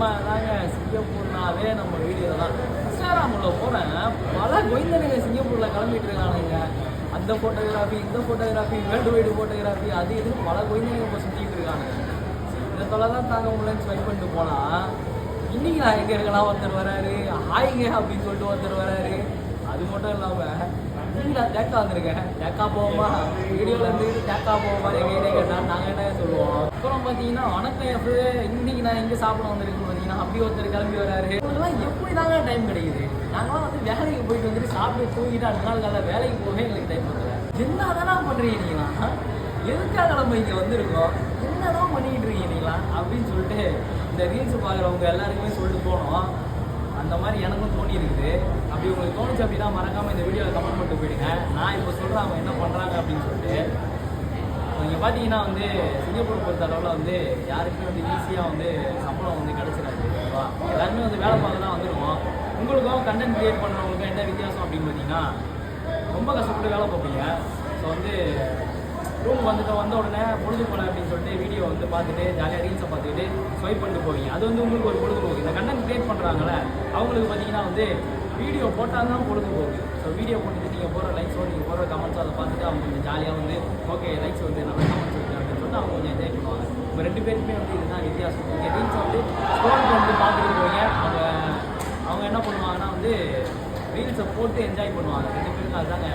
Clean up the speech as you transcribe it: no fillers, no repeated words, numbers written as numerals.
தாங்க சிங்கப்பூர்னாவே நம்ம வீடியோ தான். இன்ஸ்டாகிராமில் போகிறேன், பல கோயந்தனுங்க சிங்கப்பூரில் கிளம்பிட்டு இருக்கானுங்க. அந்த ஃபோட்டோகிராஃபி, இந்த ஃபோட்டோகிராஃபி, வேர்ல்டு வைடு ஃபோட்டோகிராஃபி, அது இதுன்னு பல கோயந்தனுங்க இப்போ சுற்றிட்டு இருக்கானுங்க. இந்த தொலை தான் தாங்க முடியலன்னு ஸ்வைப் பண்ணிட்டு போனால், இன்னைக்கு நான் எங்கே இருக்கலாம் ஒருத்தர் வராரு, ஹாய்ங்க அப்படின்னு சொல்லிட்டு ஒருத்தர் வராரு. அது மட்டும் இல்லாமல் இன்னைக்கு நான் தேக்கா வந்திருக்கேன், தேக்கா போவோமா, வீடியோவில் இருந்துக்கிட்டு தேக்கா போவோமா எங்கே கேட்டால் நாங்கள் என்ன சொல்லுவோம். அப்புறம் பார்த்தீங்கன்னா வணக்கம் எஃப், இன்னைக்கு நான் எங்கே சாப்பிட வந்திருக்குன்னு பார்த்தீங்கன்னா அப்படி ஒருத்தர் கிளம்பி வராரு. இதெல்லாம் எப்படி தாங்க டைம் கிடைக்குது? நாங்களாம் வந்து வேலைக்கு போயிட்டு வந்துட்டு சாப்பிட்டு தூங்கிட்டு அடுத்த நாள் காலையில் வேலைக்கு போகவே எங்களுக்கு டைம் பண்ணல. என்ன தானே பண்ணுறீங்க நீங்களா? எதுக்காக நம்ம இங்கே வந்திருக்கோம்? என்னதான் பண்ணிக்கிட்டு இருக்கீங்க நீங்களா அப்படின்னு சொல்லிட்டு இந்த ரீல்ஸ் பார்க்குறவங்க எல்லாருக்குமே சொல்லிட்டு போனோம். அந்த மாதிரி எனக்கும் தோணி இருக்குது. அப்படி உங்களுக்கு தோணுச்சு அப்படின்னா மறக்காமல் இந்த வீடியோவில் கமெண்ட் பண்ணிட்டு போயிடுங்க. நான் இப்போ சொல்கிறேன் அவங்க என்ன பண்ணுறாங்க அப்படின்னு சொல்லிட்டு. இங்கே பார்த்தீங்கன்னா வந்து சிங்கப்பூர் பொறுத்த அளவில் வந்து யாருக்குமே வந்து ஈஸியாக வந்து சம்பளம் வந்து கிடச்சிடாது. ஓகேவா? எல்லாருமே வந்து வேலை பார்க்க தான் வந்துடுவோம். உங்களுக்கும் கண்டென்ட் க்ரியேட் பண்ணுறவங்களுக்கும் என்ன வித்தியாசம் அப்படின்னு பார்த்தீங்கன்னா, ரொம்ப கஷ்டப்பட்டு வேலை பார்ப்பீங்க. ஸோ வந்து ரூமுக்கு வந்த உடனே பொழுது போல அப்படின்னு சொல்லிட்டு வீடியோ வந்து பார்த்துட்டு ஜாலியாக ரீல்ஸை பார்த்துக்கிட்டு ஸ்வைப் பண்ணிட்டு போவீங்க. அது வந்து உங்களுக்கு ஒரு பொழுதுபோக்கு. இந்த கண்டென்ட் க்ரியேட் பண்ணுறாங்களே அவங்களுக்கு பார்த்தீங்கன்னா வந்து வீடியோ போட்டால் தான் பொழுதுபோக்கு. ஸோ வீடியோ போட்டுட்டு நீங்கள் போகிற லைக்ஸோ நீங்கள் போகிற கமெண்ட்ஸோ அதை பார்த்துட்டு அவங்க கொஞ்சம் ஜாலியாக வந்து ஓகே லைக்ஸ் வந்து நம்ம கமெண்ட்ஸ் வந்து அப்படின்னு சொல்லிட்டு அவங்க கொஞ்சம் என்ஜாய் பண்ணுவாங்க. இப்போ ரெண்டு பேருக்குமே வந்து இதுதான் வித்தியாசம். நீங்கள் ரீல்ஸை வந்து ஸ்க்ரோல் பண்ணிட்டு பார்த்துட்டு போவீங்க, அவங்க என்ன பண்ணுவாங்கன்னா வந்து ரீல்ஸை போட்டு என்ஜாய் பண்ணுவாங்க. ரெண்டு பேருக்கும் அதுதாங்க